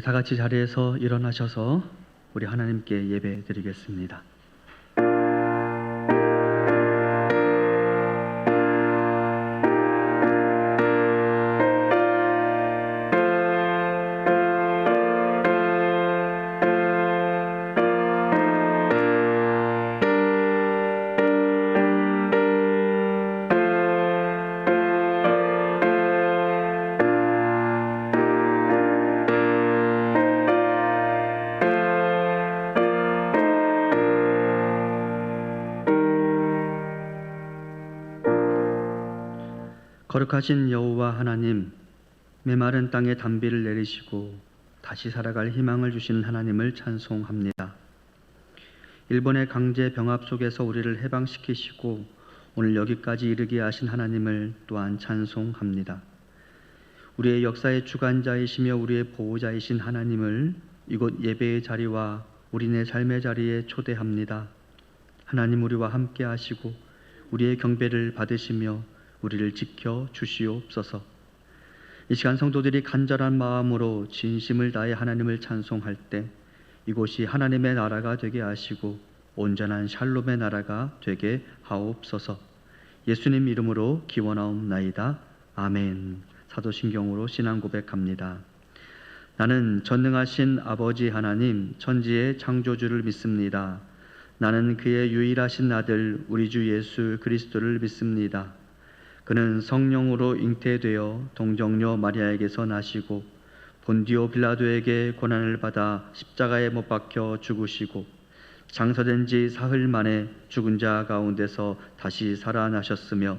다 같이 자리에서 일어나셔서 우리 하나님께 예배 드리겠습니다. 거룩하신 여호와 하나님, 메마른 땅에 단비를 내리시고 다시 살아갈 희망을 주시는 하나님을 찬송합니다. 일본의 강제 병합 속에서 우리를 해방시키시고 오늘 여기까지 이르게 하신 하나님을 또한 찬송합니다. 우리의 역사의 주관자이시며 우리의 보호자이신 하나님을 이곳 예배의 자리와 우리네 삶의 자리에 초대합니다. 하나님, 우리와 함께 하시고 우리의 경배를 받으시며 우리를 지켜 주시옵소서. 이 시간 성도들이 간절한 마음으로 진심을 다해 하나님을 찬송할 때 이곳이 하나님의 나라가 되게 하시고 온전한 샬롬의 나라가 되게 하옵소서. 예수님 이름으로 기원하옵나이다. 아멘. 사도신경으로 신앙 고백합니다. 나는 전능하신 아버지 하나님, 천지의 창조주를 믿습니다. 나는 그의 유일하신 아들 우리 주 예수 그리스도를 믿습니다. 그는 성령으로 잉태되어 동정녀 마리아에게서 나시고 본디오 빌라도에게 고난을 받아 십자가에 못 박혀 죽으시고 장사된 지 사흘 만에 죽은 자 가운데서 다시 살아나셨으며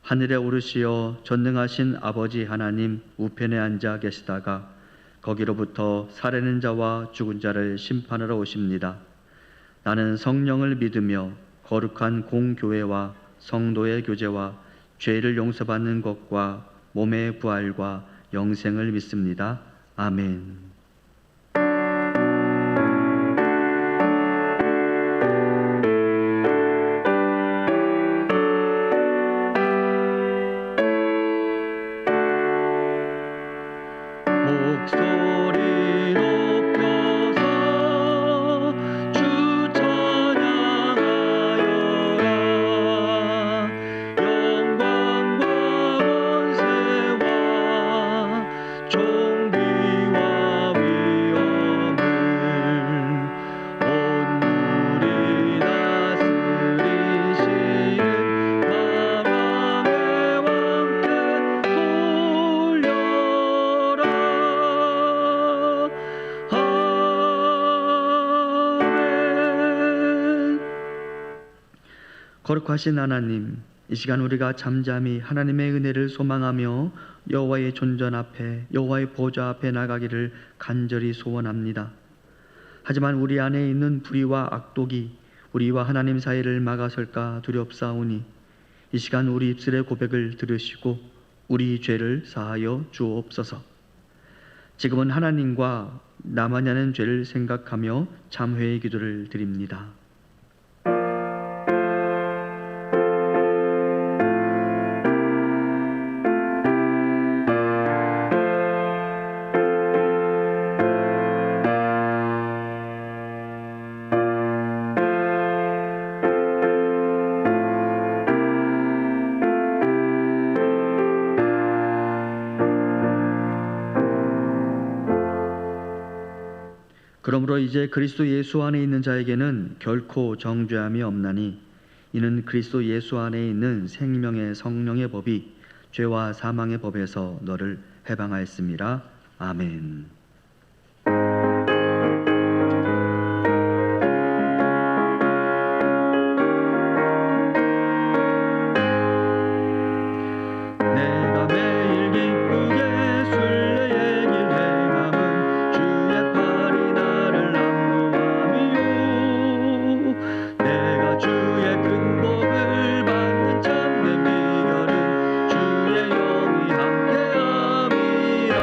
하늘에 오르시어 전능하신 아버지 하나님 우편에 앉아 계시다가 거기로부터 살아있는 자와 죽은 자를 심판하러 오십니다. 나는 성령을 믿으며 거룩한 공교회와 성도의 교제와 죄를 용서받는 것과 몸의 부활과 영생을 믿습니다. 아멘. 목소리 높여서 주 찬양하여라. 영광과 권세와 존귀와 위엄을 온 물이 다스리시는 마감의 왕께 돌려라. 아멘. 거룩하신 하나님, 이 시간 우리가 잠잠히 하나님의 은혜를 소망하며 여호와의 존전 앞에, 여호와의 보좌 앞에 나가기를 간절히 소원합니다. 하지만 우리 안에 있는 불의와 악독이 우리와 하나님 사이를 막아설까 두렵사오니 이 시간 우리 입술의 고백을 들으시고 우리 죄를 사하여 주옵소서. 지금은 하나님과 나만이 하는 죄를 생각하며 참회의 기도를 드립니다. 그러므로 이제 그리스도 예수 안에 있는 자에게는 결코 정죄함이 없나니 이는 그리스도 예수 안에 있는 생명의 성령의 법이 죄와 사망의 법에서 너를 해방하였습니다. 아멘. 내가 매일 기쁘게 순례의 길 행함은 주의 팔이 나를 압로함이요. 내가 주의 큰 복을 받는 참된 비결은 주의 영이 함께함이라.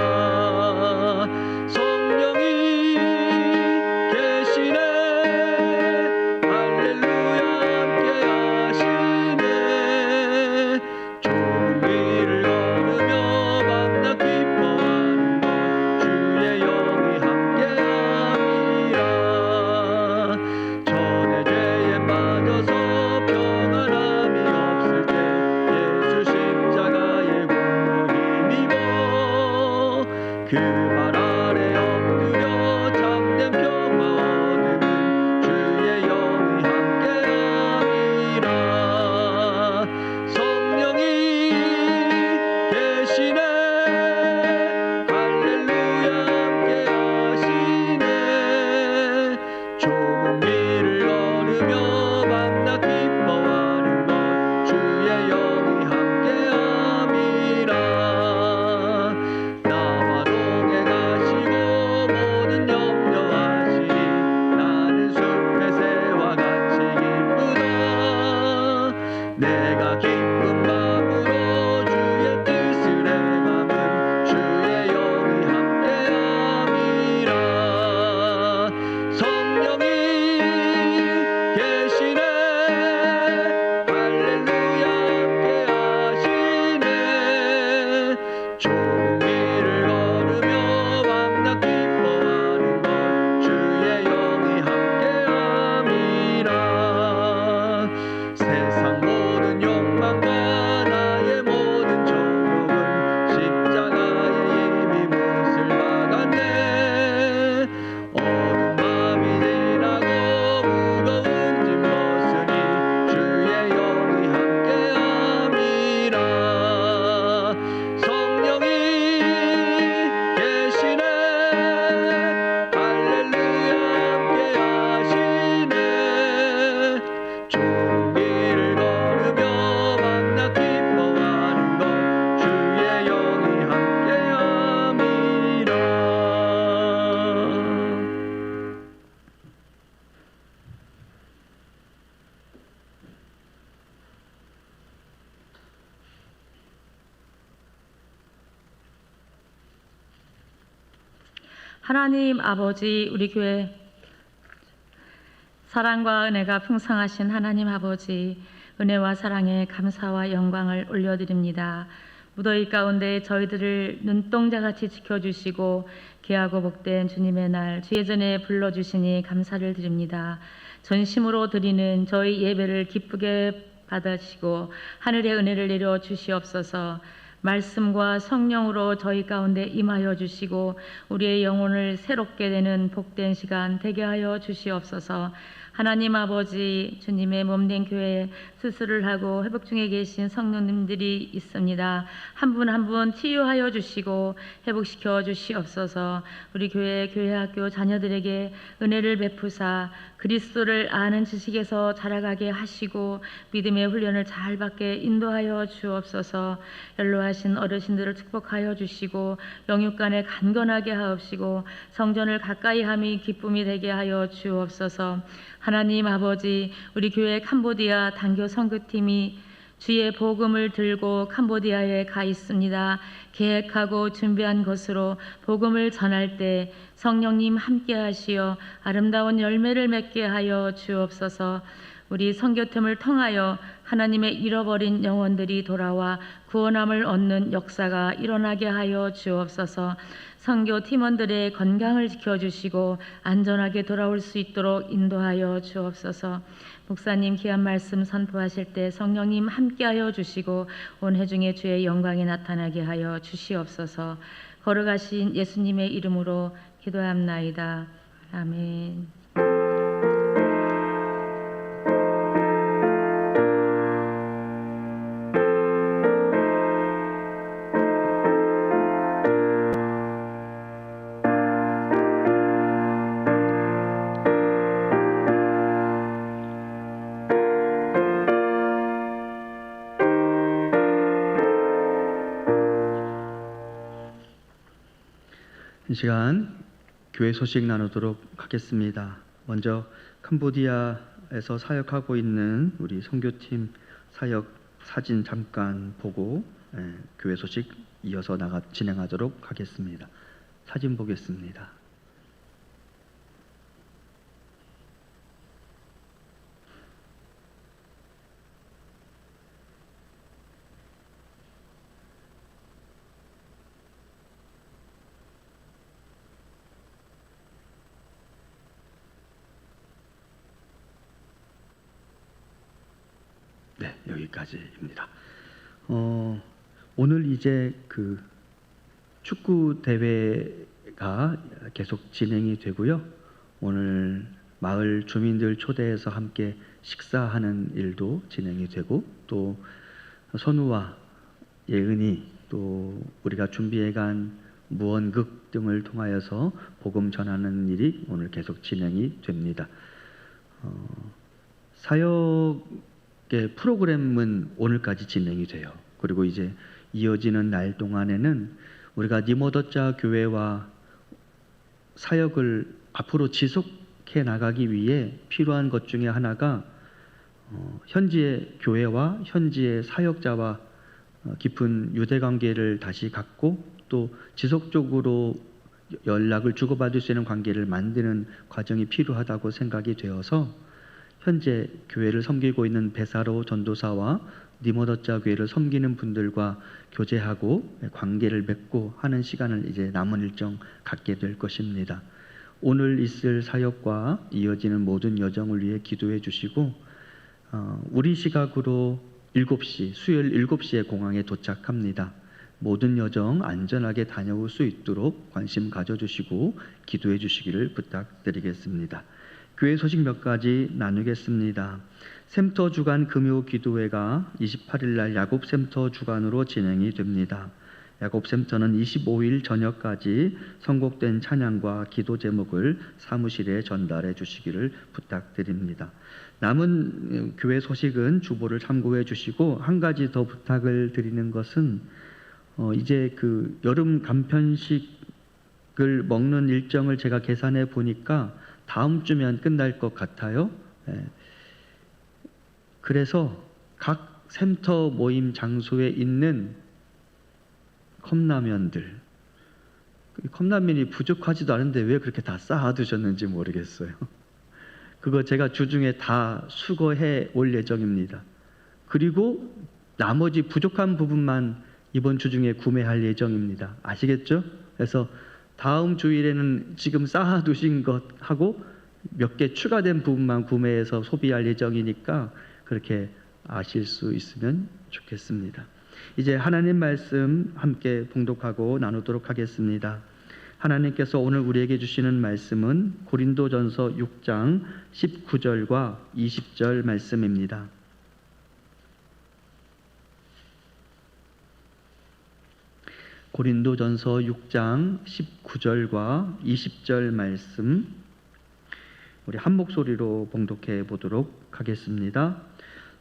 걸으며 밤낮 기뻐하는 것 주의 영이 함께함이라. 나와 동행하시고 모든 염려하시니 나는 숲의 새와 같이 기쁘다. 내가 기쁜 마음으로 주의 뜻을 행함은 주의 영이 함께함이라. 성령이 계시네 할렐루야 함께하시네. 좁은 길을 걸으며 밤낮 기뻐하는 것 주의 영이 함께함이라. 세상 모든 욕망과 나의 모든 정욕은 십자가에 이미 못을 박았네. 어두운 밤이 지나고 무거운 짐 벗으니 주의 영이 함께함이라. 성령이 계시네 할렐루야 함께하시네. 좁은 길을 걸으며 밤낮 기뻐하는 것 주의 영이 함께함이라. 하나님 아버지, 우리 교회 사랑과 은혜가 풍성하신 하나님 아버지, 은혜와 사랑에 감사와 영광을 올려드립니다. 무더위 가운데 저희들을 눈동자같이 지켜주시고 귀하고 복된 주님의 날 주의 전에 불러주시니 감사를 드립니다. 전심으로 드리는 저희 예배를 기쁘게 받으시고 하늘의 은혜를 내려 주시옵소서. 말씀과 성령으로 저희 가운데 임하여 주시고 우리의 영혼을 새롭게 되는 복된 시간 되게 하여 주시옵소서. 하나님 아버지, 주님의 몸된 교회에 수술을 하고 회복 중에 계신 성도님들이 있습니다. 한 분 한 분 치유하여 주시고 회복시켜 주시옵소서. 우리 교회 학교 자녀들에게 은혜를 베푸사 그리스도를 아는 지식에서 자라가게 하시고 믿음의 훈련을 잘 받게 인도하여 주옵소서. 연로하신 어르신들을 축복하여 주시고 영육간에 간건하게 하옵시고 성전을 가까이 함이 기쁨이 되게 하여 주옵소서. 하나님 아버지, 우리 교회 캄보디아 단교 선교팀이 주의 복음을 들고 캄보디아에 가 있습니다. 계획하고 준비한 것으로 복음을 전할 때 성령님 함께 하시어 아름다운 열매를 맺게 하여 주옵소서. 우리 선교팀을 통하여 하나님의 잃어버린 영혼들이 돌아와 구원함을 얻는 역사가 일어나게 하여 주옵소서. 선교 팀원들의 건강을 지켜주시고 안전하게 돌아올 수 있도록 인도하여 주옵소서. 목사님 귀한 말씀 선포하실 때 성령님 함께하여 주시고 온 회중의 주의 영광이 나타나게 하여 주시옵소서. 걸어가신 예수님의 이름으로 기도합나이다. 아멘. 이 시간 교회 소식 나누도록 하겠습니다. 먼저 캄보디아에서 사역하고 있는 우리 선교팀 사역 사진 잠깐 보고 교회 소식 이어서 진행하도록 하겠습니다. 사진 보겠습니다. 네, 여기까지입니다. 오늘 이제 그 축구 대회가 계속 진행이 되고요. 오늘 마을 주민들 초대해서 함께 식사하는 일도 진행이 되고, 또 선우와 예은이, 또 우리가 준비해간 무언극 등을 통하여서 복음 전하는 일이 오늘 계속 진행이 됩니다. 사역의 프로그램은 오늘까지 진행이 돼요. 그리고 이제 이어지는 날 동안에는 우리가 니모더자 교회와 사역을 앞으로 지속해 나가기 위해 필요한 것 중에 하나가 현지의 교회와 현지의 사역자와 깊은 유대 관계를 다시 갖고 또 지속적으로 연락을 주고받을 수 있는 관계를 만드는 과정이 필요하다고 생각이 되어서 현재 교회를 섬기고 있는 베사로 전도사와 니모더자 교회를 섬기는 분들과 교제하고 관계를 맺고 하는 시간을 이제 남은 일정 갖게 될 것입니다. 오늘 있을 사역과 이어지는 모든 여정을 위해 기도해 주시고 우리 시각으로 7시, 수요일 7시에 공항에 도착합니다. 모든 여정 안전하게 다녀올 수 있도록 관심 가져주시고 기도해 주시기를 부탁드리겠습니다. 교회 소식 몇 가지 나누겠습니다. 샘터 주간 금요 기도회가 28일 날 야곱 샘터 주간으로 진행이 됩니다. 야곱 샘터는 25일 저녁까지 선곡된 찬양과 기도 제목을 사무실에 전달해 주시기를 부탁드립니다. 남은 교회 소식은 주보를 참고해 주시고 한 가지 더 부탁을 드리는 것은 이제 그 여름 간편식을 먹는 일정을 제가 계산해 보니까 다음 주면 끝날 것 같아요. 그래서 각 샘터 모임 장소에 있는 컵라면들, 컵라면이 부족하지도 않은데 왜 그렇게 다 쌓아두셨는지 모르겠어요. 그거 제가 주중에 다 수거해 올 예정입니다. 그리고 나머지 부족한 부분만 이번 주중에 구매할 예정입니다. 아시겠죠? 그래서 다음 주일에는 지금 쌓아두신 것하고 몇 개 추가된 부분만 구매해서 소비할 예정이니까 그렇게 아실 수 있으면 좋겠습니다. 이제 하나님 말씀 함께 봉독하고 나누도록 하겠습니다. 하나님께서 오늘 우리에게 주시는 말씀은 고린도전서 6장 19절과 20절 말씀입니다. 고린도전서 6장 19절과 20절 말씀 우리 한 목소리로 봉독해 보도록 하겠습니다.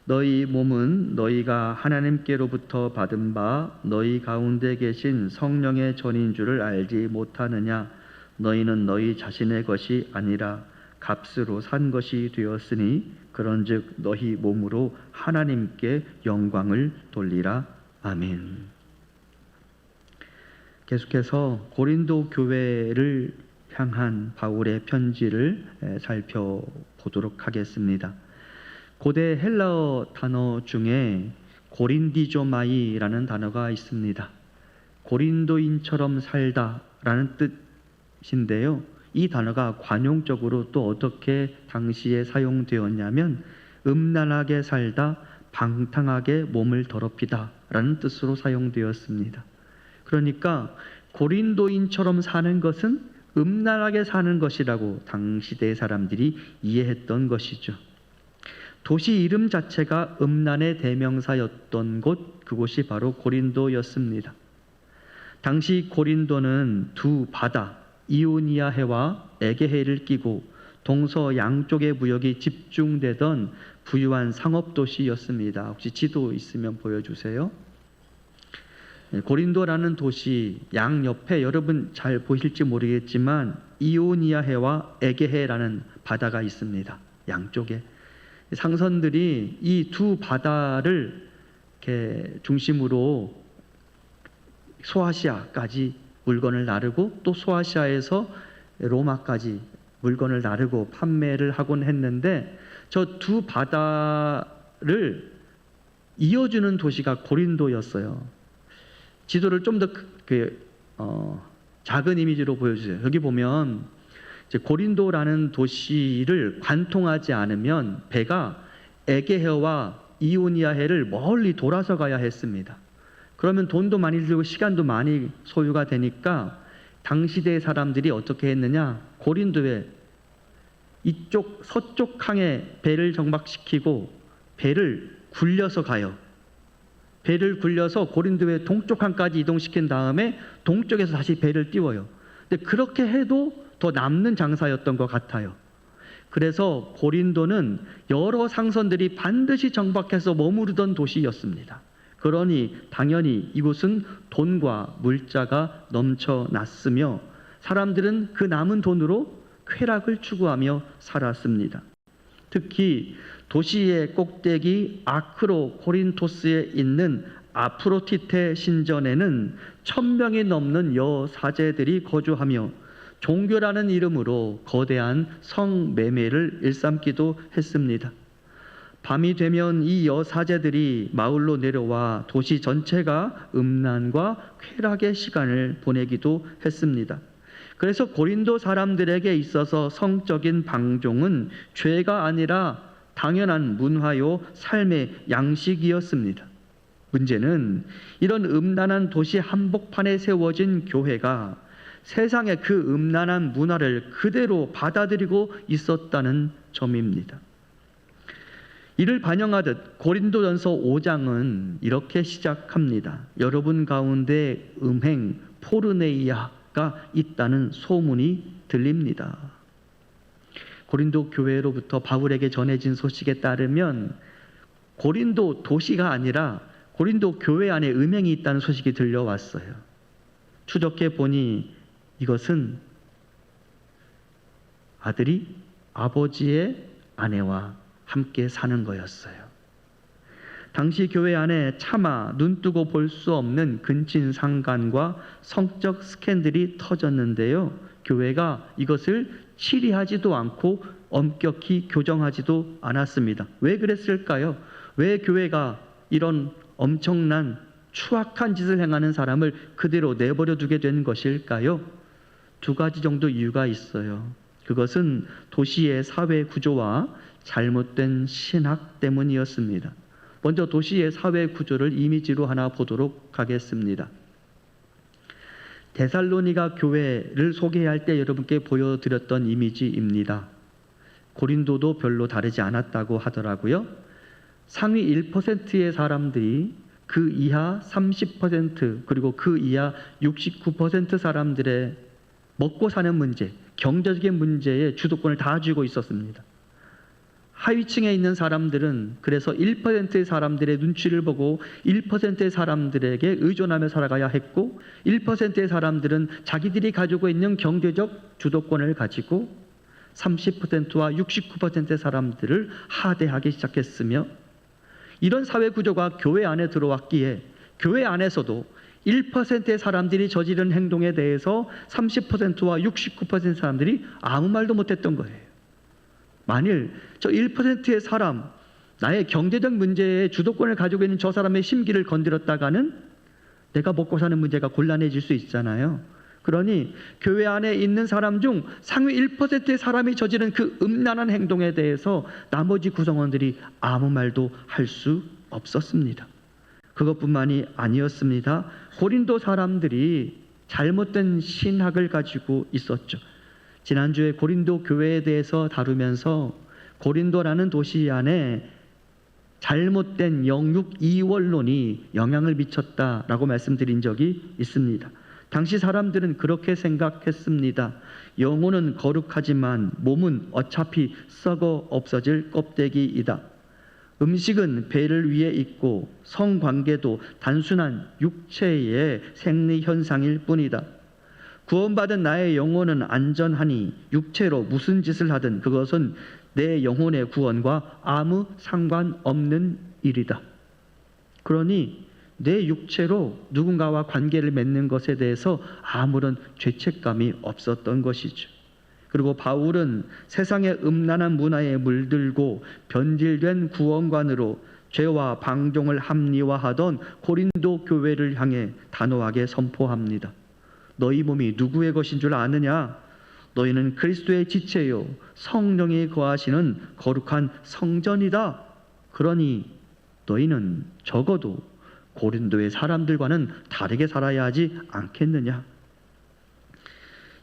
너희 몸은 너희가 하나님께로부터 받은 바 너희 가운데 계신 성령의 전인 줄을 알지 못하느냐. 너희는 너희 자신의 것이 아니라 값으로 산 것이 되었으니 그런즉 너희 몸으로 하나님께 영광을 돌리라. 아멘. 계속해서 고린도 교회를 향한 바울의 편지를 살펴보도록 하겠습니다. 고대 헬라어 단어 중에 고린디조마이라는 단어가 있습니다. 고린도인처럼 살다라는 뜻인데요. 이 단어가 관용적으로 또 어떻게 당시에 사용되었냐면 음란하게 살다, 방탕하게 몸을 더럽히다 라는 뜻으로 사용되었습니다. 그러니까 고린도인처럼 사는 것은 음란하게 사는 것이라고 당시대 사람들이 이해했던 것이죠. 도시 이름 자체가 음란의 대명사였던 곳, 그곳이 바로 고린도였습니다. 당시 고린도는 두 바다, 이오니아 해와 에게해를 끼고 동서 양쪽의 무역이 집중되던 부유한 상업도시였습니다. 혹시 지도 있으면 보여주세요. 고린도라는 도시 양옆에 여러분 잘 보실지 모르겠지만 이오니아 해와 에게해라는 바다가 있습니다. 양쪽에. 상선들이 이 두 바다를 이렇게 중심으로 소아시아까지 물건을 나르고 또 소아시아에서 로마까지 물건을 나르고 판매를 하곤 했는데 저 두 바다를 이어주는 도시가 고린도였어요. 지도를 좀 더 작은 이미지로 보여주세요. 여기 보면 이제 고린도라는 도시를 관통하지 않으면 배가 에게해와 이오니아해를 멀리 돌아서 가야 했습니다. 그러면 돈도 많이 들고 시간도 많이 소요가 되니까 당시대 사람들이 어떻게 했느냐? 고린도에 이쪽 서쪽 항에 배를 정박시키고 배를 굴려서 가요. 배를 굴려서 고린도의 동쪽 항까지 이동시킨 다음에 동쪽에서 다시 배를 띄워요. 근데 그렇게 해도 더 남는 장사였던 것 같아요. 그래서 고린도는 여러 상선들이 반드시 정박해서 머무르던 도시였습니다. 그러니 당연히 이곳은 돈과 물자가 넘쳐났으며 사람들은 그 남은 돈으로 쾌락을 추구하며 살았습니다. 특히 도시의 꼭대기 아크로 코린토스에 있는 아프로디테 신전에는 1000명이 넘는 여사제들이 거주하며 종교라는 이름으로 거대한 성매매를 일삼기도 했습니다. 밤이 되면 이 여사제들이 마을로 내려와 도시 전체가 음란과 쾌락의 시간을 보내기도 했습니다. 그래서 고린도 사람들에게 있어서 성적인 방종은 죄가 아니라 당연한 문화요 삶의 양식이었습니다. 문제는 이런 음란한 도시 한복판에 세워진 교회가 세상의 그 음란한 문화를 그대로 받아들이고 있었다는 점입니다. 이를 반영하듯 고린도전서 5장은 이렇게 시작합니다. 여러분 가운데 음행, 포르네이아가 있다는 소문이 들립니다. 고린도 교회로부터 바울에게 전해진 소식에 따르면 고린도 도시가 아니라 고린도 교회 안에 음행이 있다는 소식이 들려왔어요. 추적해 보니 이것은 아들이 아버지의 아내와 함께 사는 거였어요. 당시 교회 안에 차마 눈뜨고 볼 수 없는 근친상간과 성적 스캔들이 터졌는데요. 교회가 이것을 치리하지도 않고 엄격히 교정하지도 않았습니다. 왜 그랬을까요? 왜 교회가 이런 엄청난 추악한 짓을 행하는 사람을 그대로 내버려 두게 된 것일까요? 2가지 정도 이유가 있어요. 그것은 도시의 사회 구조와 잘못된 신학 때문이었습니다. 먼저 도시의 사회 구조를 이미지로 하나 보도록 하겠습니다. 데살로니가 교회를 소개할 때 여러분께 보여드렸던 이미지입니다. 고린도도 별로 다르지 않았다고 하더라고요. 상위 1%의 사람들이 그 이하 30% 그리고 그 이하 69% 사람들의 먹고 사는 문제, 경제적인 문제에 주도권을 다 쥐고 있었습니다. 하위층에 있는 사람들은 그래서 1%의 사람들의 눈치를 보고 1%의 사람들에게 의존하며 살아가야 했고 1%의 사람들은 자기들이 가지고 있는 경제적 주도권을 가지고 30%와 69%의 사람들을 하대하기 시작했으며 이런 사회 구조가 교회 안에 들어왔기에 교회 안에서도 1%의 사람들이 저지른 행동에 대해서 30%와 69%의 사람들이 아무 말도 못했던 거예요. 만일 저 1%의 사람, 나의 경제적 문제에 주도권을 가지고 있는 저 사람의 심기를 건드렸다가는 내가 먹고 사는 문제가 곤란해질 수 있잖아요. 그러니 교회 안에 있는 사람 중 상위 1%의 사람이 저지른 그 음란한 행동에 대해서 나머지 구성원들이 아무 말도 할 수 없었습니다. 그것뿐만이 아니었습니다. 고린도 사람들이 잘못된 신학을 가지고 있었죠. 지난주에 고린도 교회에 대해서 다루면서 고린도라는 도시 안에 잘못된 영육 이원론이 영향을 미쳤다라고 말씀드린 적이 있습니다. 당시 사람들은 그렇게 생각했습니다. 영혼은 거룩하지만 몸은 어차피 썩어 없어질 껍데기이다. 음식은 배를 위해 있고 성관계도 단순한 육체의 생리현상일 뿐이다. 구원받은 나의 영혼은 안전하니 육체로 무슨 짓을 하든 그것은 내 영혼의 구원과 아무 상관없는 일이다. 그러니 내 육체로 누군가와 관계를 맺는 것에 대해서 아무런 죄책감이 없었던 것이죠. 그리고 바울은 세상의 음란한 문화에 물들고 변질된 구원관으로 죄와 방종을 합리화하던 고린도 교회를 향해 단호하게 선포합니다. 너희 몸이 누구의 것인 줄 아느냐? 너희는 그리스도의 지체요 성령이 거하시는 거룩한 성전이다. 그러니 너희는 적어도 고린도의 사람들과는 다르게 살아야 하지 않겠느냐?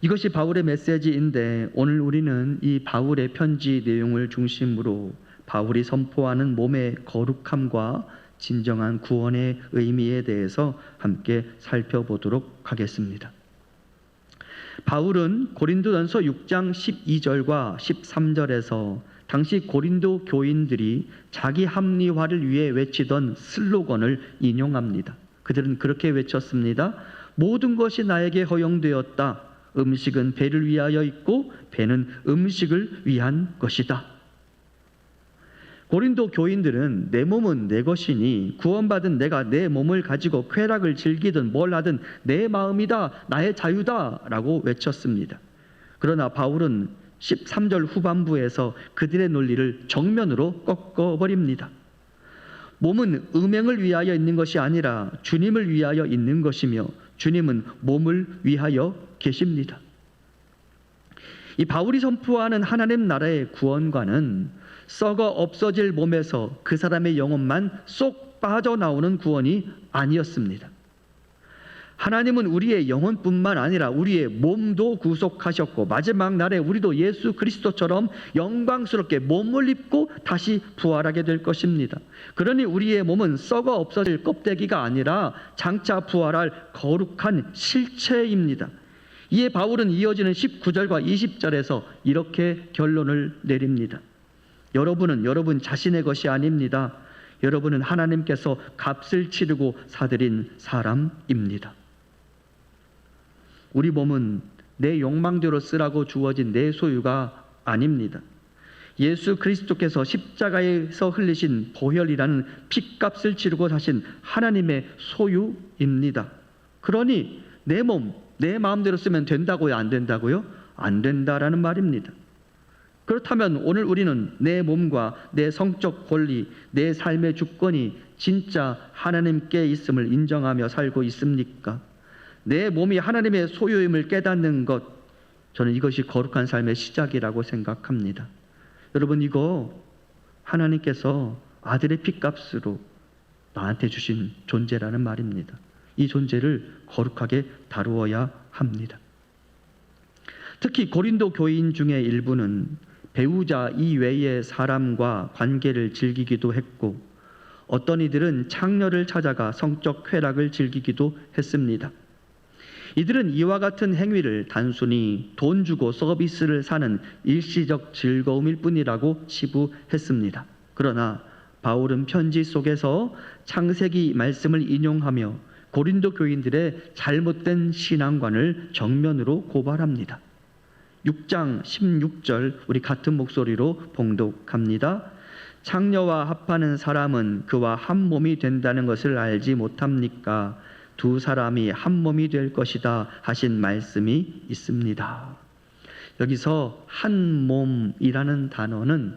이것이 바울의 메시지인데 오늘 우리는 이 바울의 편지 내용을 중심으로 바울이 선포하는 몸의 거룩함과 진정한 구원의 의미에 대해서 함께 살펴보도록 하겠습니다. 바울은 고린도전서 6장 12절과 13절에서 당시 고린도 교인들이 자기 합리화를 위해 외치던 슬로건을 인용합니다. 그들은 그렇게 외쳤습니다. 모든 것이 나에게 허용되었다. 음식은 배를 위하여 있고 배는 음식을 위한 것이다. 고린도 교인들은 내 몸은 내 것이니 구원받은 내가 내 몸을 가지고 쾌락을 즐기든 뭘 하든 내 마음이다, 나의 자유다 라고 외쳤습니다. 그러나 바울은 13절 후반부에서 그들의 논리를 정면으로 꺾어버립니다. 몸은 음행을 위하여 있는 것이 아니라 주님을 위하여 있는 것이며 주님은 몸을 위하여 계십니다. 이 바울이 선포하는 하나님 나라의 구원과는 썩어 없어질 몸에서 그 사람의 영혼만 쏙 빠져나오는 구원이 아니었습니다. 하나님은 우리의 영혼뿐만 아니라 우리의 몸도 구속하셨고 마지막 날에 우리도 예수 그리스도처럼 영광스럽게 몸을 입고 다시 부활하게 될 것입니다. 그러니 우리의 몸은 썩어 없어질 껍데기가 아니라 장차 부활할 거룩한 실체입니다. 이에 바울은 이어지는 19절과 20절에서 이렇게 결론을 내립니다. 여러분은 여러분 자신의 것이 아닙니다. 여러분은 하나님께서 값을 치르고 사들인 사람입니다. 우리 몸은 내 욕망대로 쓰라고 주어진 내 소유가 아닙니다. 예수 그리스도께서 십자가에서 흘리신 보혈이라는 핏값을 치르고 사신 하나님의 소유입니다. 그러니 내 몸, 내 마음대로 쓰면 된다고요? 안 된다고요? 안 된다라는 말입니다. 그렇다면 오늘 우리는 내 몸과 내 성적 권리, 내 삶의 주권이 진짜 하나님께 있음을 인정하며 살고 있습니까? 내 몸이 하나님의 소유임을 깨닫는 것, 저는 이것이 거룩한 삶의 시작이라고 생각합니다. 여러분, 이거 하나님께서 아들의 핏값으로 나한테 주신 존재라는 말입니다. 이 존재를 거룩하게 다루어야 합니다. 특히 고린도 교인 중에 일부는 배우자 이외의 사람과 관계를 즐기기도 했고 어떤 이들은 창녀를 찾아가 성적 쾌락을 즐기기도 했습니다. 이들은 이와 같은 행위를 단순히 돈 주고 서비스를 사는 일시적 즐거움일 뿐이라고 치부했습니다. 그러나 바울은 편지 속에서 창세기 말씀을 인용하며 고린도 교인들의 잘못된 신앙관을 정면으로 고발합니다. 6장 16절 우리 같은 목소리로 봉독합니다. 창녀와 합하는 사람은 그와 한 몸이 된다는 것을 알지 못합니까? 두 사람이 한 몸이 될 것이다 하신 말씀이 있습니다. 여기서 한 몸이라는 단어는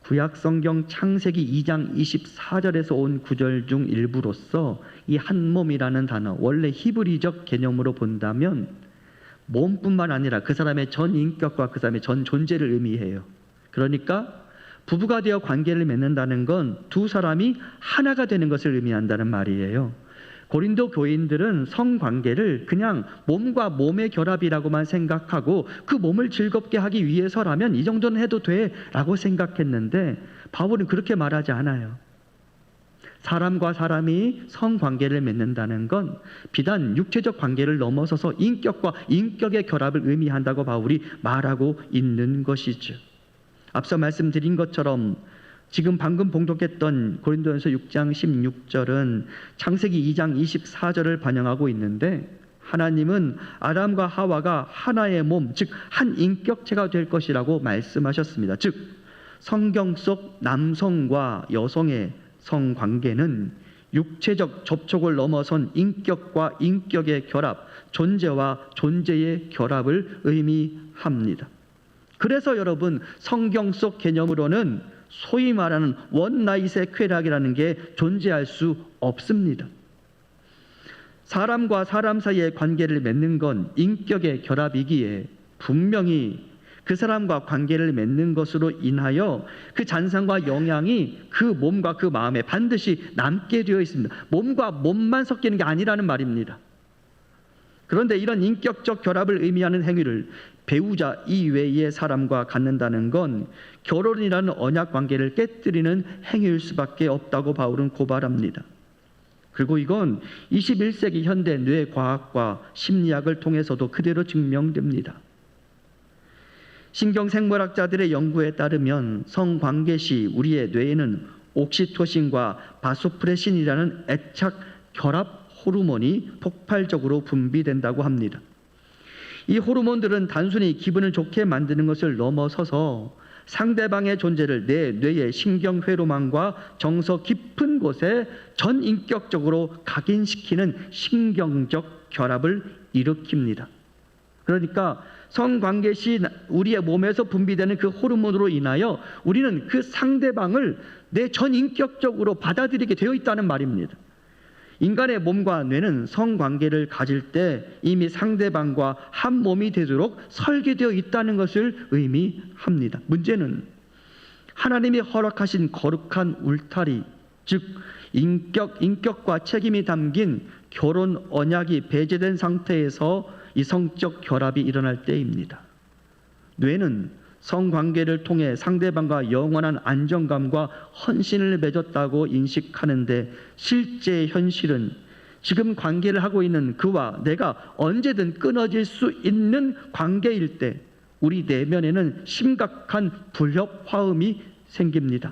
구약 성경 창세기 2장 24절에서 온 구절 중 일부로서 이 한 몸이라는 단어, 원래 히브리적 개념으로 본다면 몸뿐만 아니라 그 사람의 전 인격과 그 사람의 전 존재를 의미해요. 그러니까 부부가 되어 관계를 맺는다는 건 두 사람이 하나가 되는 것을 의미한다는 말이에요. 고린도 교인들은 성관계를 그냥 몸과 몸의 결합이라고만 생각하고 그 몸을 즐겁게 하기 위해서라면 이 정도는 해도 돼 라고 생각했는데 바울은 그렇게 말하지 않아요. 사람과 사람이 성관계를 맺는다는 건 비단 육체적 관계를 넘어서서 인격과 인격의 결합을 의미한다고 바울이 말하고 있는 것이죠. 앞서 말씀드린 것처럼 지금 방금 봉독했던 고린도전서 6장 16절은 창세기 2장 24절을 반영하고 있는데 하나님은 아담과 하와가 하나의 몸, 즉 한 인격체가 될 것이라고 말씀하셨습니다. 즉 성경 속 남성과 여성의 성관계는 육체적 접촉을 넘어선 인격과 인격의 결합, 존재와 존재의 결합을 의미합니다. 그래서 여러분 성경 속 개념으로는 소위 말하는 원나잇의 쾌락이라는 게 존재할 수 없습니다. 사람과 사람 사이의 관계를 맺는 건 인격의 결합이기에 분명히 그 사람과 관계를 맺는 것으로 인하여 그 잔상과 영향이 그 몸과 그 마음에 반드시 남게 되어 있습니다. 몸과 몸만 섞이는 게 아니라는 말입니다. 그런데 이런 인격적 결합을 의미하는 행위를 배우자 이외의 사람과 갖는다는 건 결혼이라는 언약 관계를 깨뜨리는 행위일 수밖에 없다고 바울은 고발합니다. 그리고 이건 21세기 현대 뇌과학과 심리학을 통해서도 그대로 증명됩니다. 신경생물학자들의 연구에 따르면 성관계 시 우리의 뇌에는 옥시토신과 바소프레신이라는 애착 결합 호르몬이 폭발적으로 분비된다고 합니다. 이 호르몬들은 단순히 기분을 좋게 만드는 것을 넘어서서 상대방의 존재를 내 뇌의 신경회로망과 정서 깊은 곳에 전인격적으로 각인시키는 신경적 결합을 일으킵니다. 그러니까 성관계 시 우리의 몸에서 분비되는 그 호르몬으로 인하여 우리는 그 상대방을 내 전인격적으로 받아들이게 되어 있다는 말입니다. 인간의 몸과 뇌는 성관계를 가질 때 이미 상대방과 한 몸이 되도록 설계되어 있다는 것을 의미합니다. 문제는 하나님이 허락하신 거룩한 울타리, 즉 인격과 책임이 담긴 결혼 언약이 배제된 상태에서 이 성적 결합이 일어날 때입니다. 뇌는 성관계를 통해 상대방과 영원한 안정감과 헌신을 맺었다고 인식하는데 실제 현실은 지금 관계를 하고 있는 그와 내가 언제든 끊어질 수 있는 관계일 때 우리 내면에는 심각한 불협화음이 생깁니다.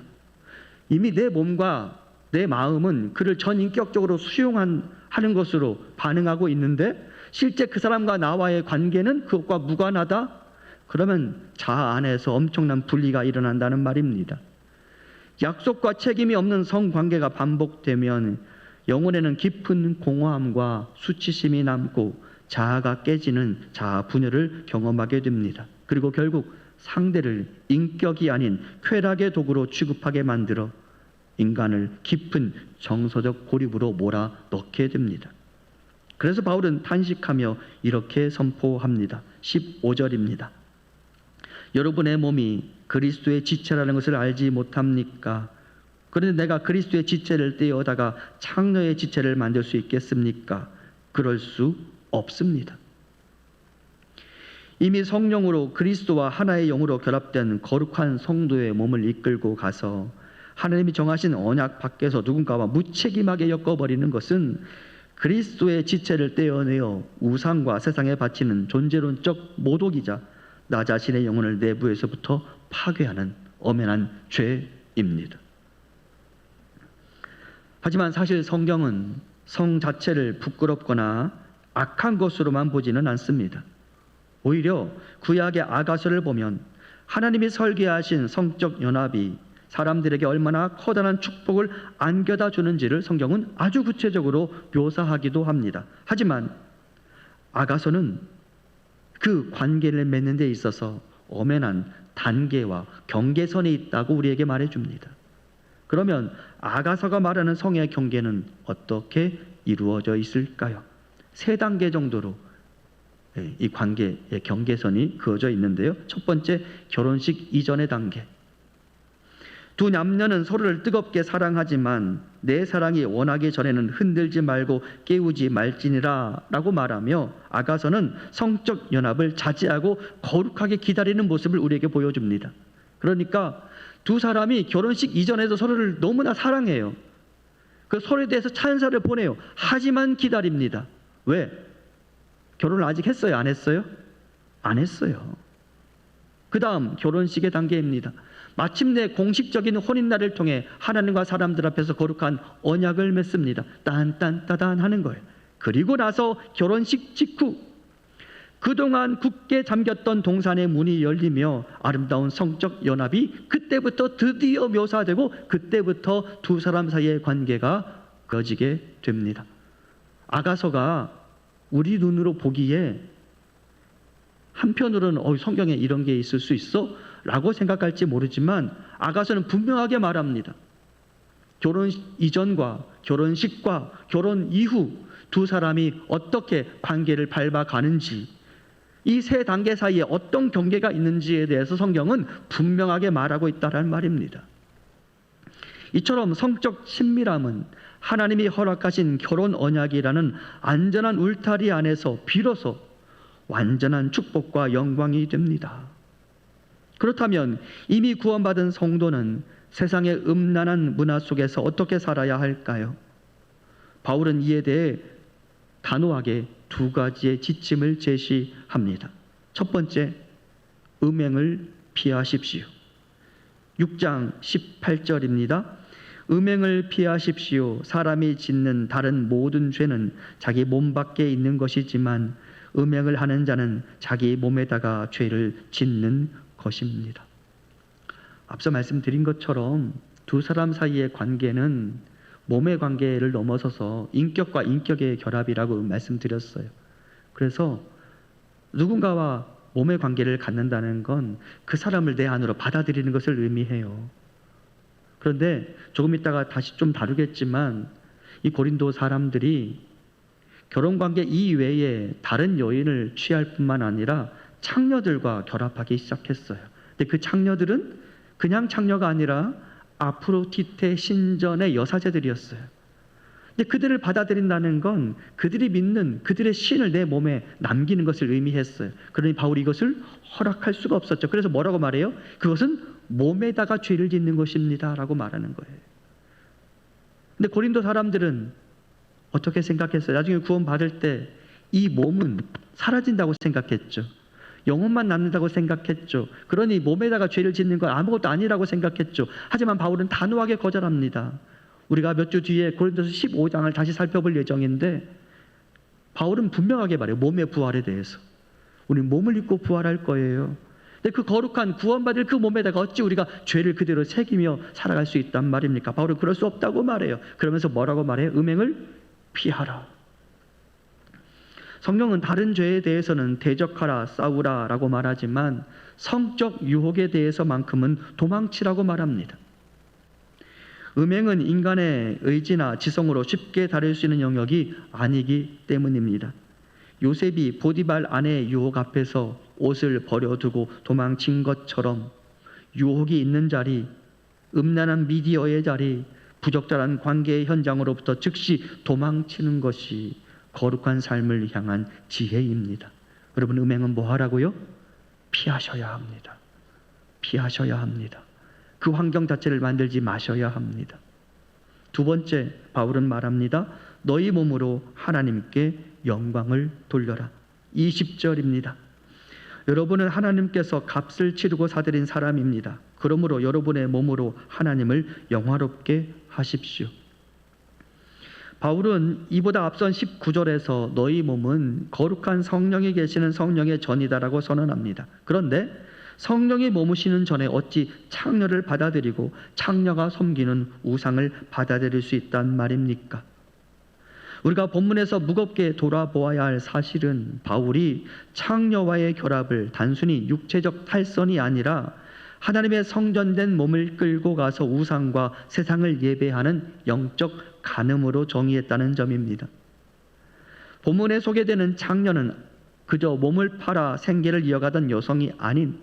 이미 내 몸과 내 마음은 그를 전인격적으로 수용하는 것으로 반응하고 있는데 실제 그 사람과 나와의 관계는 그것과 무관하다? 그러면 자아 안에서 엄청난 분리가 일어난다는 말입니다. 약속과 책임이 없는 성관계가 반복되면 영혼에는 깊은 공허함과 수치심이 남고 자아가 깨지는 자아 분열을 경험하게 됩니다. 그리고 결국 상대를 인격이 아닌 쾌락의 도구로 취급하게 만들어 인간을 깊은 정서적 고립으로 몰아넣게 됩니다. 그래서 바울은 탄식하며 이렇게 선포합니다. 15절입니다. 여러분의 몸이 그리스도의 지체라는 것을 알지 못합니까? 그런데 내가 그리스도의 지체를 떼어다가 창녀의 지체를 만들 수 있겠습니까? 그럴 수 없습니다. 이미 성령으로 그리스도와 하나의 영으로 결합된 거룩한 성도의 몸을 이끌고 가서 하나님이 정하신 언약 밖에서 누군가와 무책임하게 엮어버리는 것은 그리스도의 지체를 떼어내어 우상과 세상에 바치는 존재론적 모독이자 나 자신의 영혼을 내부에서부터 파괴하는 엄연한 죄입니다. 하지만 사실 성경은 성 자체를 부끄럽거나 악한 것으로만 보지는 않습니다. 오히려 구약의 아가서를 보면 하나님이 설계하신 성적 연합이 사람들에게 얼마나 커다란 축복을 안겨다 주는지를 성경은 아주 구체적으로 묘사하기도 합니다. 하지만 아가서는 그 관계를 맺는 데 있어서 엄연한 단계와 경계선이 있다고 우리에게 말해줍니다. 그러면 아가서가 말하는 성의 경계는 어떻게 이루어져 있을까요? 3단계 정도로 이 관계의 경계선이 그어져 있는데요. 첫 번째, 결혼식 이전의 단계. 두 남녀는 서로를 뜨겁게 사랑하지만 내 사랑이 원하기 전에는 흔들지 말고 깨우지 말지니라 라고 말하며 아가서는 성적 연합을 자제하고 거룩하게 기다리는 모습을 우리에게 보여줍니다. 그러니까 두 사람이 결혼식 이전에도 서로를 너무나 사랑해요. 그 서로에 대해서 찬사를 보내요. 하지만 기다립니다. 왜? 결혼을 아직 했어요? 안 했어요? 안 했어요. 그 다음 결혼식의 단계입니다. 마침내 공식적인 혼인날을 통해 하나님과 사람들 앞에서 거룩한 언약을 맺습니다. 딴딴따단 하는 거예요. 그리고 나서 결혼식 직후 그동안 굳게 잠겼던 동산의 문이 열리며 아름다운 성적 연합이 그때부터 드디어 묘사되고 그때부터 두 사람 사이의 관계가 그어지게 됩니다. 아가서가 우리 눈으로 보기에 한편으로는 성경에 이런 게 있을 수 있어? 라고 생각할지 모르지만 아가서는 분명하게 말합니다. 결혼 이전과 결혼식과 결혼 이후 두 사람이 어떻게 관계를 밟아가는지 이 3단계 사이에 어떤 경계가 있는지에 대해서 성경은 분명하게 말하고 있다는 말입니다. 이처럼 성적 친밀함은 하나님이 허락하신 결혼 언약이라는 안전한 울타리 안에서 비로소 완전한 축복과 영광이 됩니다. 그렇다면 이미 구원받은 성도는 세상의 음란한 문화 속에서 어떻게 살아야 할까요? 바울은 이에 대해 단호하게 두 가지의 지침을 제시합니다. 첫 번째, 음행을 피하십시오. 6장 18절입니다. 음행을 피하십시오. 사람이 짓는 다른 모든 죄는 자기 몸 밖에 있는 것이지만 음행을 하는 자는 자기 몸에다가 죄를 짓는 것입니다. 앞서 말씀드린 것처럼 두 사람 사이의 관계는 몸의 관계를 넘어서서 인격과 인격의 결합이라고 말씀드렸어요. 그래서 누군가와 몸의 관계를 갖는다는 건 그 사람을 내 안으로 받아들이는 것을 의미해요. 그런데 조금 있다가 다시 좀 다루겠지만 이 고린도 사람들이 결혼관계 이외에 다른 여인을 취할 뿐만 아니라 창녀들과 결합하기 시작했어요. 근데 그 창녀들은 그냥 창녀가 아니라 아프로디테 신전의 여사제들이었어요. 근데 그들을 받아들인다는 건 그들이 믿는 그들의 신을 내 몸에 남기는 것을 의미했어요. 그러니 바울이 이것을 허락할 수가 없었죠. 그래서 뭐라고 말해요? 그것은 몸에다가 죄를 짓는 것입니다 라고 말하는 거예요. 근데 고린도 사람들은 어떻게 생각했어요? 나중에 구원받을 때 이 몸은 사라진다고 생각했죠. 영혼만 남는다고 생각했죠. 그러니 몸에다가 죄를 짓는 건 아무것도 아니라고 생각했죠. 하지만 바울은 단호하게 거절합니다. 우리가 몇 주 뒤에 고린도서 15장을 다시 살펴볼 예정인데 바울은 분명하게 말해요. 몸의 부활에 대해서. 우리는 몸을 입고 부활할 거예요. 근데 그 거룩한 구원받을 그 몸에다가 어찌 우리가 죄를 그대로 새기며 살아갈 수 있단 말입니까? 바울은 그럴 수 없다고 말해요. 그러면서 뭐라고 말해요? 음행을 피하라. 성경은 다른 죄에 대해서는 대적하라, 싸우라 라고 말하지만 성적 유혹에 대해서만큼은 도망치라고 말합니다. 음행은 인간의 의지나 지성으로 쉽게 다룰 수 있는 영역이 아니기 때문입니다. 요셉이 보디발 아내의 유혹 앞에서 옷을 버려두고 도망친 것처럼 유혹이 있는 자리, 음란한 미디어의 자리, 부적절한 관계의 현장으로부터 즉시 도망치는 것이 거룩한 삶을 향한 지혜입니다. 여러분, 음행은 뭐 하라고요? 피하셔야 합니다. 피하셔야 합니다. 그 환경 자체를 만들지 마셔야 합니다. 두 번째, 바울은 말합니다. 너희 몸으로 하나님께 영광을 돌려라. 20절입니다. 여러분은 하나님께서 값을 치르고 사들인 사람입니다. 그러므로 여러분의 몸으로 하나님을 영화롭게 하십시오. 바울은 이보다 앞선 19절에서 너희 몸은 거룩한 성령이 계시는 성령의 전이다라고 선언합니다. 그런데 성령이 머무시는 전에 어찌 창녀를 받아들이고 창녀가 섬기는 우상을 받아들일 수 있단 말입니까? 우리가 본문에서 무겁게 돌아보아야 할 사실은 바울이 창녀와의 결합을 단순히 육체적 탈선이 아니라 하나님의 성전된 몸을 끌고 가서 우상과 세상을 예배하는 영적 간음으로 정의했다는 점입니다. 본문에 소개되는 창녀는 그저 몸을 팔아 생계를 이어가던 여성이 아닌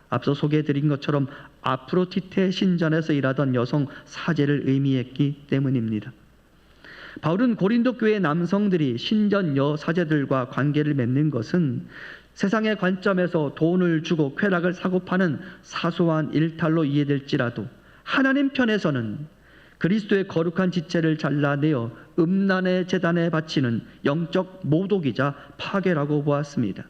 앞서 소개해드린 것처럼 아프로디테 신전에서 일하던 여성 사제를 의미했기 때문입니다. 바울은 고린도 교회 남성들이 신전 여사제들과 관계를 맺는 것은 세상의 관점에서 돈을 주고 쾌락을 사고 파는 사소한 일탈로 이해될지라도 하나님 편에서는 그리스도의 거룩한 지체를 잘라내어 음란의 제단에 바치는 영적 모독이자 파괴라고 보았습니다.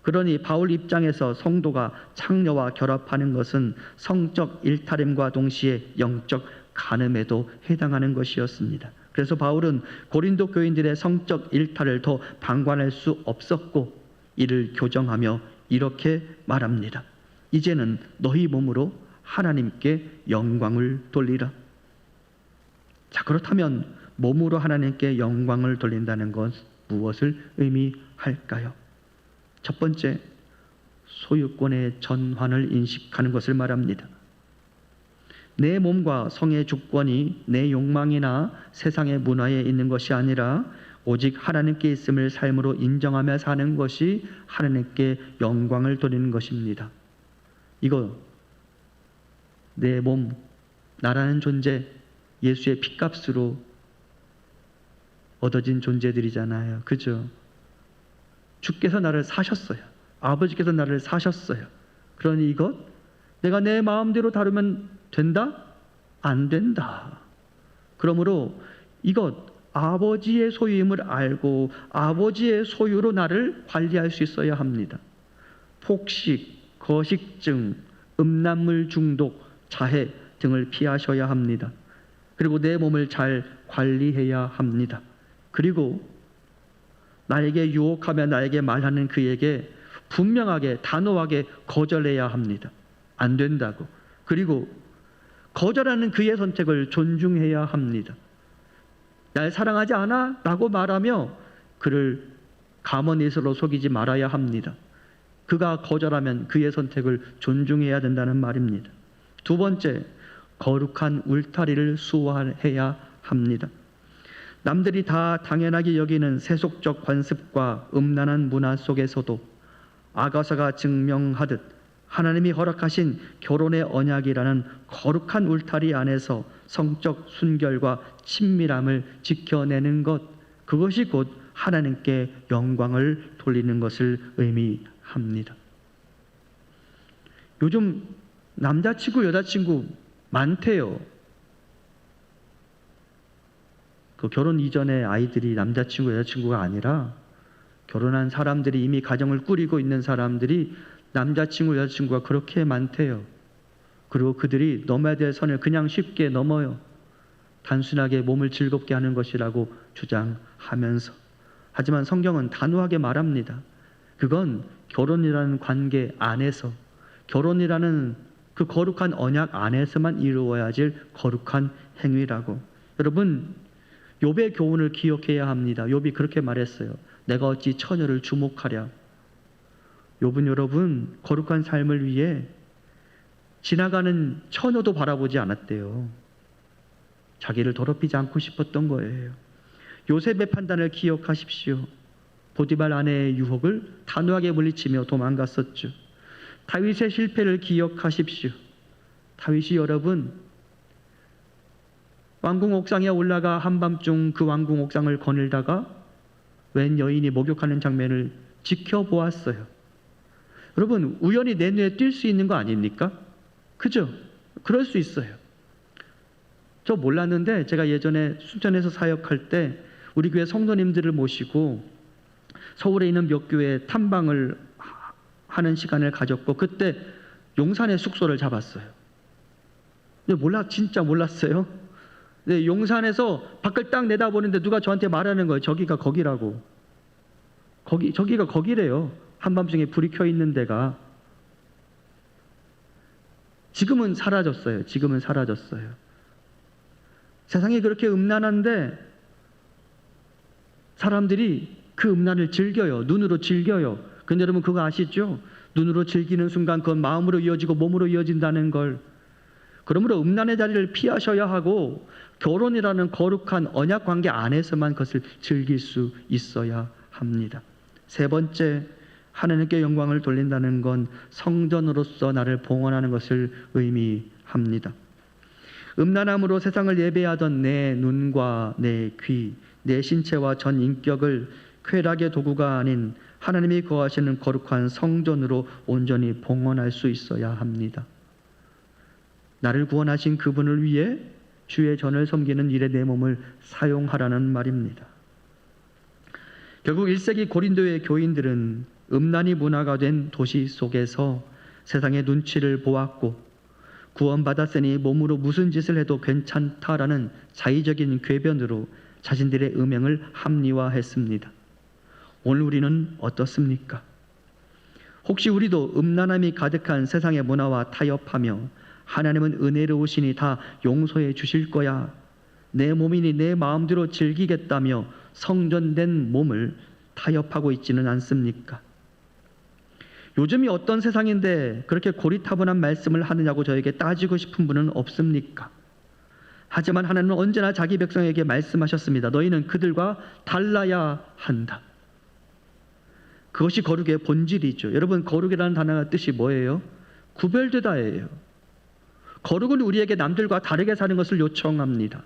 그러니 바울 입장에서 성도가 창녀와 결합하는 것은 성적 일탈임과 동시에 영적 간음에도 해당하는 것이었습니다. 그래서 바울은 고린도 교인들의 성적 일탈을 더 방관할 수 없었고 이를 교정하며 이렇게 말합니다. 이제는 너희 몸으로 하나님께 영광을 돌리라. 자, 그렇다면 몸으로 하나님께 영광을 돌린다는 것 무엇을 의미할까요? 첫 번째, 소유권의 전환을 인식하는 것을 말합니다. 내 몸과 성의 주권이 내 욕망이나 세상의 문화에 있는 것이 아니라 오직 하나님께 있음을 삶으로 인정하며 사는 것이 하나님께 영광을 돌리는 것입니다. 이거 내 몸, 나라는 존재, 예수의 핏값으로 얻어진 존재들이잖아요. 그죠? 주께서 나를 사셨어요. 아버지께서 나를 사셨어요. 그러니 이것 내가 내 마음대로 다루면 된다? 안 된다. 그러므로 이것 아버지의 소유임을 알고 아버지의 소유로 나를 관리할 수 있어야 합니다. 폭식, 거식증, 음란물 중독, 자해 등을 피하셔야 합니다. 그리고 내 몸을 잘 관리해야 합니다. 그리고 나에게 유혹하며 나에게 말하는 그에게 분명하게 단호하게 거절해야 합니다. 안 된다고. 그리고 거절하는 그의 선택을 존중해야 합니다. 날 사랑하지 않아? 라고 말하며 그를 가머니스로 속이지 말아야 합니다. 그가 거절하면 그의 선택을 존중해야 된다는 말입니다. 두 번째, 거룩한 울타리를 수호해야 합니다. 남들이 다 당연하게 여기는 세속적 관습과 음란한 문화 속에서도 아가서가 증명하듯 하나님이 허락하신 결혼의 언약이라는 거룩한 울타리 안에서 성적 순결과 친밀함을 지켜내는 것, 그것이 곧 하나님께 영광을 돌리는 것을 의미합니다. 요즘 남자친구, 여자친구 많대요. 그 결혼 이전에 아이들이 남자친구, 여자친구가 아니라 결혼한 사람들이 이미 가정을 꾸리고 있는 사람들이 남자친구, 여자친구가 그렇게 많대요. 그리고 그들이 넘어야 될 선을 그냥 쉽게 넘어요. 단순하게 몸을 즐겁게 하는 것이라고 주장하면서. 하지만 성경은 단호하게 말합니다. 그건 결혼이라는 관계 안에서, 결혼이라는 그 거룩한 언약 안에서만 이루어야 할 거룩한 행위라고. 여러분, 욥의 교훈을 기억해야 합니다. 욥이 그렇게 말했어요. 내가 어찌 처녀를 주목하랴. 욥은 여러분, 거룩한 삶을 위해 지나가는 처녀도 바라보지 않았대요. 자기를 더럽히지 않고 싶었던 거예요. 요셉의 판단을 기억하십시오. 보디발 아내의 유혹을 단호하게 물리치며 도망갔었죠. 다윗의 실패를 기억하십시오. 다윗이 여러분, 왕궁 옥상에 올라가 한밤중 그 왕궁 옥상을 거닐다가 웬 여인이 목욕하는 장면을 지켜보았어요. 여러분, 우연히 내 눈에 띌 수 있는 거 아닙니까? 그죠? 그럴 수 있어요. 저 몰랐는데 제가 예전에 순천에서 사역할 때 우리 교회 성도님들을 모시고 서울에 있는 몇 교회에 탐방을 하는 시간을 가졌고, 그때 용산에 숙소를 잡았어요. 근데 진짜 몰랐어요. 근데 용산에서 밖을 딱 내다보는데 누가 저한테 말하는 거예요. 저기가 거기라고. 저기가 거기래요. 한밤중에 불이 켜 있는 데가. 지금은 사라졌어요. 지금은 사라졌어요. 세상이 그렇게 음란한데 사람들이 그 음란을 즐겨요. 눈으로 즐겨요. 근데 여러분 그거 아시죠? 눈으로 즐기는 순간 그건 마음으로 이어지고 몸으로 이어진다는 걸. 그러므로 음란의 자리를 피하셔야 하고 결혼이라는 거룩한 언약 관계 안에서만 그것을 즐길 수 있어야 합니다. 세 번째, 하나님께 영광을 돌린다는 건 성전으로서 나를 봉헌하는 것을 의미합니다. 음란함으로 세상을 예배하던 내 눈과 내 귀, 내 신체와 전 인격을 쾌락의 도구가 아닌 하나님이 거하시는 거룩한 성전으로 온전히 봉헌할 수 있어야 합니다. 나를 구원하신 그분을 위해 주의 전을 섬기는 일에 내 몸을 사용하라는 말입니다. 결국 1세기 고린도의 교인들은 음란이 문화가 된 도시 속에서 세상의 눈치를 보았고 구원받았으니 몸으로 무슨 짓을 해도 괜찮다라는 자의적인 궤변으로 자신들의 음행을 합리화했습니다. 오늘 우리는 어떻습니까? 혹시 우리도 음란함이 가득한 세상의 문화와 타협하며 하나님은 은혜로우시니 다 용서해 주실 거야, 내 몸이니 내 마음대로 즐기겠다며 성전된 몸을 타협하고 있지는 않습니까? 요즘이 어떤 세상인데 그렇게 고리타분한 말씀을 하느냐고 저에게 따지고 싶은 분은 없습니까? 하지만 하나님은 언제나 자기 백성에게 말씀하셨습니다. 너희는 그들과 달라야 한다. 그것이 거룩의 본질이죠. 여러분, 거룩이라는 단어의 뜻이 뭐예요? 구별되다예요. 거룩은 우리에게 남들과 다르게 사는 것을 요청합니다.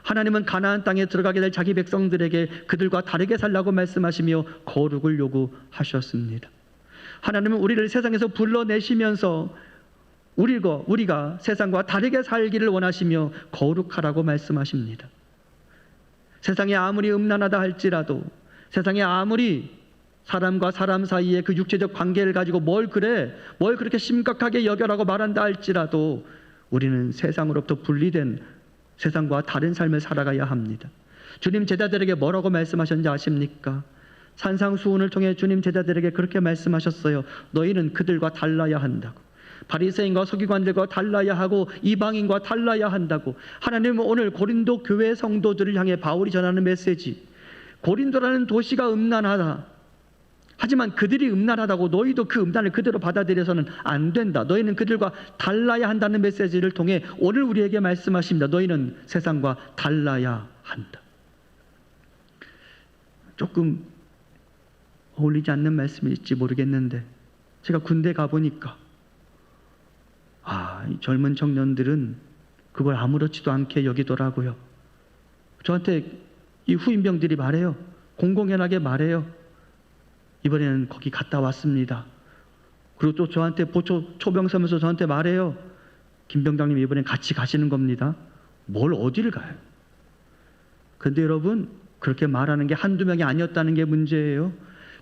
하나님은 가나안 땅에 들어가게 될 자기 백성들에게 그들과 다르게 살라고 말씀하시며 거룩을 요구하셨습니다. 하나님은 우리를 세상에서 불러내시면서 우리가 세상과 다르게 살기를 원하시며 거룩하라고 말씀하십니다. 세상이 아무리 음란하다 할지라도, 세상에 아무리 사람과 사람 사이에 그 육체적 관계를 가지고 뭘 그렇게 심각하게 여겨라고 말한다 할지라도 우리는 세상으로부터 분리된 세상과 다른 삶을 살아가야 합니다. 주님 제자들에게 뭐라고 말씀하셨는지 아십니까? 산상수훈을 통해 주님 제자들에게 그렇게 말씀하셨어요. 너희는 그들과 달라야 한다고. 바리새인과 서기관들과 달라야 하고 이방인과 달라야 한다고. 하나님은 오늘 고린도 교회 성도들을 향해 바울이 전하는 메시지, 고린도라는 도시가 음란하다. 하지만 그들이 음란하다고 너희도 그 음란을 그대로 받아들여서는 안 된다. 너희는 그들과 달라야 한다는 메시지를 통해 오늘 우리에게 말씀하십니다. 너희는 세상과 달라야 한다. 조금 어울리지 않는 말씀일지 모르겠는데 제가 군대 가보니까 이 젊은 청년들은 그걸 아무렇지도 않게 여기더라고요. 저한테 이 후임병들이 말해요. 공공연하게 말해요. 이번에는 거기 갔다 왔습니다. 그리고 또 저한테 초병 서면서 저한테 말해요. 김병장님 이번엔 같이 가시는 겁니다. 뭘 어디를 가요? 근데 여러분, 그렇게 말하는 게 한두 명이 아니었다는 게 문제예요.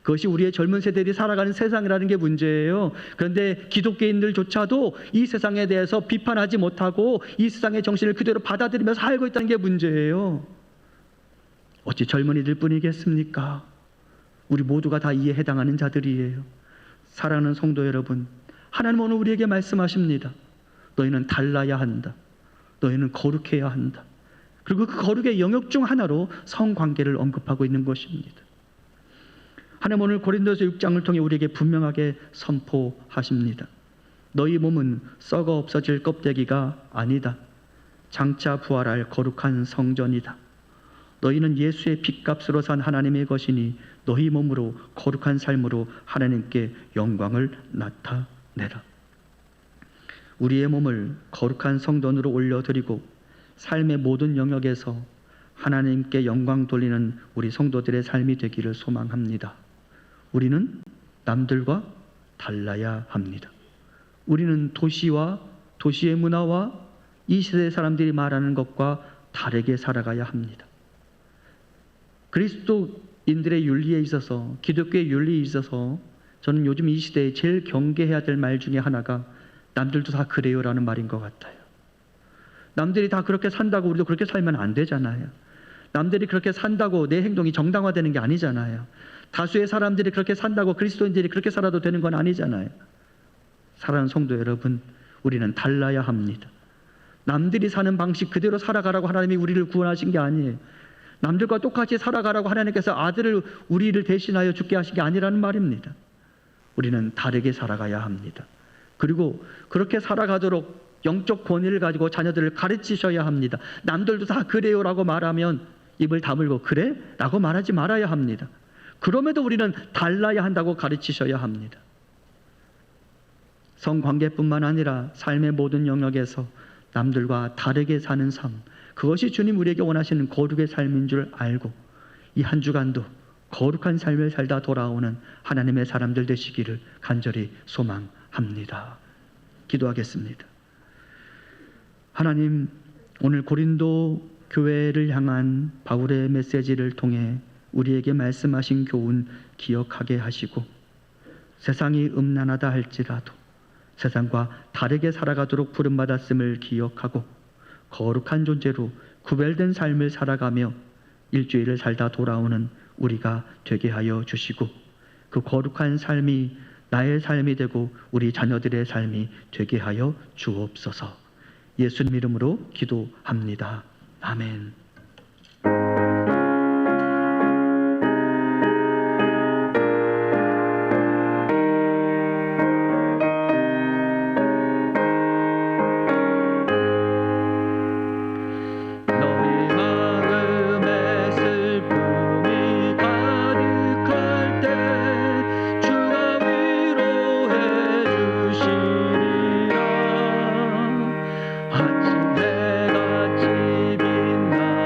그것이 우리의 젊은 세대들이 살아가는 세상이라는 게 문제예요. 그런데 기독교인들조차도 이 세상에 대해서 비판하지 못하고 이 세상의 정신을 그대로 받아들이면서 살고 있다는 게 문제예요. 어찌 젊은이들 뿐이겠습니까? 우리 모두가 다 이에 해당하는 자들이에요. 사랑하는 성도 여러분, 하나님 오늘 우리에게 말씀하십니다. 너희는 달라야 한다. 너희는 거룩해야 한다. 그리고 그 거룩의 영역 중 하나로 성관계를 언급하고 있는 것입니다. 하나님 오늘 고린도서 6장을 통해 우리에게 분명하게 선포하십니다. 너희 몸은 썩어 없어질 껍데기가 아니다. 장차 부활할 거룩한 성전이다. 너희는 예수의 핏값으로 산 하나님의 것이니 너희 몸으로 거룩한 삶으로 하나님께 영광을 나타내라. 우리의 몸을 거룩한 성전으로 올려드리고 삶의 모든 영역에서 하나님께 영광 돌리는 우리 성도들의 삶이 되기를 소망합니다. 우리는 남들과 달라야 합니다. 우리는 도시와 도시의 문화와 이 시대의 사람들이 말하는 것과 다르게 살아가야 합니다. 그리스도인들의 윤리에 있어서, 기독교의 윤리에 있어서 저는 요즘 이 시대에 제일 경계해야 될 말 중에 하나가 남들도 다 그래요라는 말인 것 같아요. 남들이 다 그렇게 산다고 우리도 그렇게 살면 안 되잖아요. 남들이 그렇게 산다고 내 행동이 정당화되는 게 아니잖아요. 다수의 사람들이 그렇게 산다고 그리스도인들이 그렇게 살아도 되는 건 아니잖아요. 사랑하는 성도 여러분, 우리는 달라야 합니다. 남들이 사는 방식 그대로 살아가라고 하나님이 우리를 구원하신 게 아니에요. 남들과 똑같이 살아가라고 하나님께서 아들을 우리를 대신하여 죽게 하신 게 아니라는 말입니다. 우리는 다르게 살아가야 합니다. 그리고 그렇게 살아가도록 영적 권위를 가지고 자녀들을 가르치셔야 합니다. 남들도 다 그래요라고 말하면 입을 다물고 그래? 라고 말하지 말아야 합니다. 그럼에도 우리는 달라야 한다고 가르치셔야 합니다. 성관계뿐만 아니라 삶의 모든 영역에서 남들과 다르게 사는 삶, 그것이 주님 우리에게 원하시는 거룩의 삶인 줄 알고 이 한 주간도 거룩한 삶을 살다 돌아오는 하나님의 사람들 되시기를 간절히 소망합니다. 기도하겠습니다. 하나님, 오늘 고린도 교회를 향한 바울의 메시지를 통해 우리에게 말씀하신 교훈 기억하게 하시고 세상이 음란하다 할지라도 세상과 다르게 살아가도록 부름받았음을 기억하고 거룩한 존재로 구별된 삶을 살아가며 일주일을 살다 돌아오는 우리가 되게 하여 주시고 그 거룩한 삶이 나의 삶이 되고 우리 자녀들의 삶이 되게 하여 주옵소서. 예수님 이름으로 기도합니다. 아멘. 아침 해같이 빛나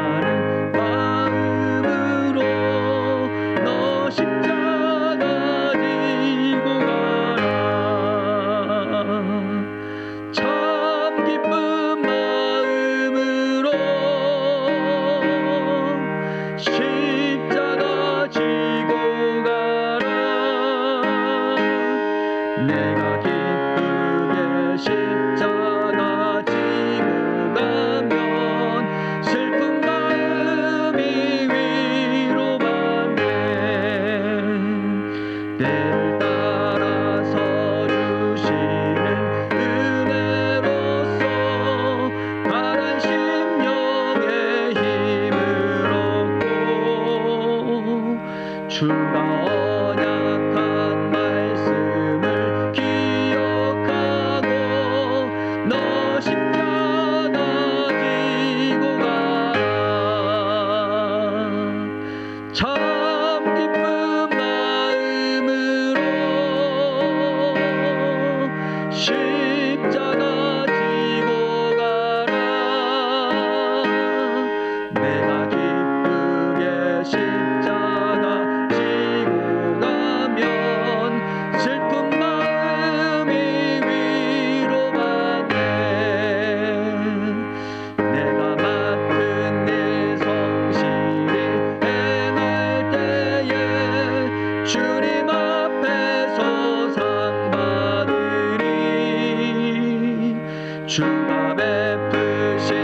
베푸신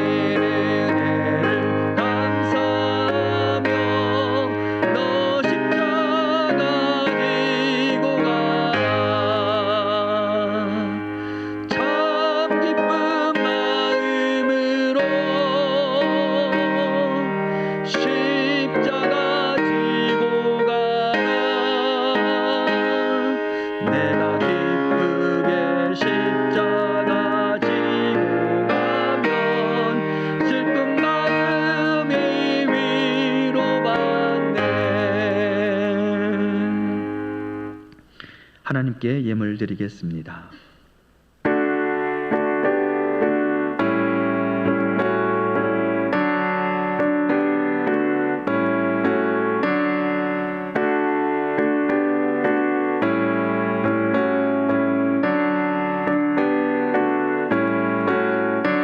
은혜를 감사하며 너 십자가 지고 가라. 참 기쁜 마음으로 십자가 지고 가라. 내가 기쁘게 십자가 지고 가면 슬픈 마음이 위로받네. 하나님께 예물 드리겠습니다.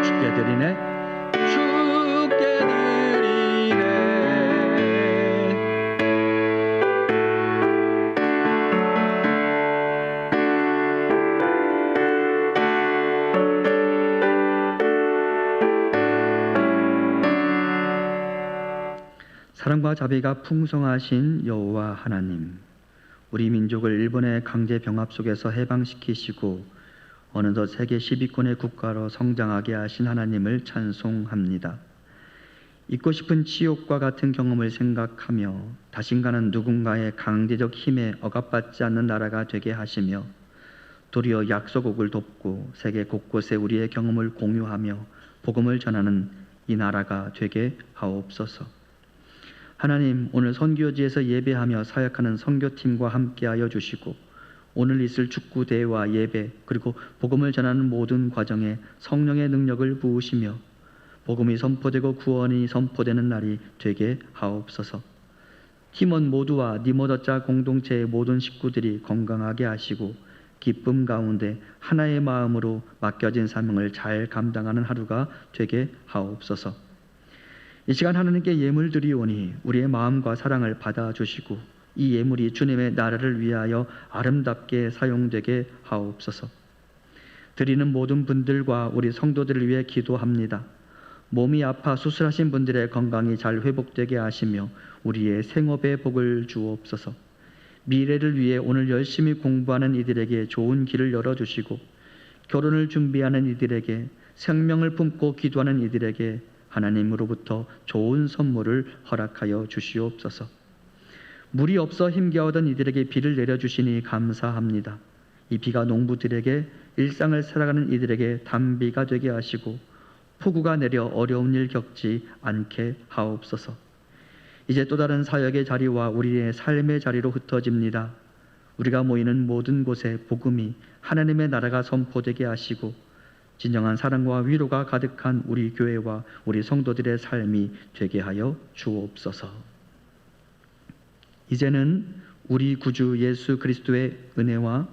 주께 드리네. 주께 드리네. 사랑과 자비가 풍성하신 여호와 하나님, 우리 민족을 일본의 강제 병합 속에서 해방시키시고 어느덧 세계 10위권의 국가로 성장하게 하신 하나님을 찬송합니다. 잊고 싶은 지옥과 같은 경험을 생각하며 다신가는 누군가의 강제적 힘에 억압받지 않는 나라가 되게 하시며 도리어 약소국을 돕고 세계 곳곳에 우리의 경험을 공유하며 복음을 전하는 이 나라가 되게 하옵소서. 하나님, 오늘 선교지에서 예배하며 사역하는 선교팀과 함께하여 주시고 오늘 있을 축구 대회와 예배 그리고 복음을 전하는 모든 과정에 성령의 능력을 부으시며 복음이 선포되고 구원이 선포되는 날이 되게 하옵소서. 팀원 모두와 니모더자 공동체의 모든 식구들이 건강하게 하시고 기쁨 가운데 하나의 마음으로 맡겨진 사명을 잘 감당하는 하루가 되게 하옵소서. 이 시간 하나님께 예물 드리오니 우리의 마음과 사랑을 받아주시고 이 예물이 주님의 나라를 위하여 아름답게 사용되게 하옵소서. 드리는 모든 분들과 우리 성도들을 위해 기도합니다. 몸이 아파 수술하신 분들의 건강이 잘 회복되게 하시며 우리의 생업에 복을 주옵소서. 미래를 위해 오늘 열심히 공부하는 이들에게 좋은 길을 열어주시고 결혼을 준비하는 이들에게 생명을 품고 기도하는 이들에게 하나님으로부터 좋은 선물을 허락하여 주시옵소서. 물이 없어 힘겨워하던 이들에게 비를 내려주시니 감사합니다. 이 비가 농부들에게 일상을 살아가는 이들에게 단비가 되게 하시고 폭우가 내려 어려운 일 겪지 않게 하옵소서. 이제 또 다른 사역의 자리와 우리의 삶의 자리로 흩어집니다. 우리가 모이는 모든 곳에 복음이 하나님의 나라가 선포되게 하시고 진정한 사랑과 위로가 가득한 우리 교회와 우리 성도들의 삶이 되게 하여 주옵소서. 이제는 우리 구주 예수 그리스도의 은혜와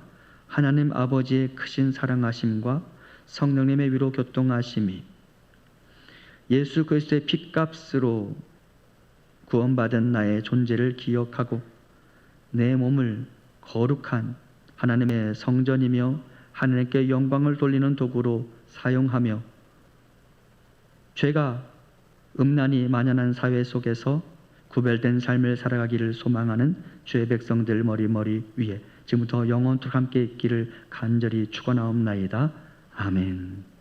하나님 아버지의 크신 사랑하심과 성령님의 위로 교통하심이 예수 그리스도의 핏값으로 구원받은 나의 존재를 기억하고 내 몸을 거룩한 하나님의 성전이며 하나님께 영광을 돌리는 도구로 사용하며 죄가 음란이 만연한 사회 속에서 구별된 삶을 살아가기를 소망하는 주의 백성들 머리 위에 지금부터 영원토록 함께 있기를 간절히 축원하옵나이다. 아멘.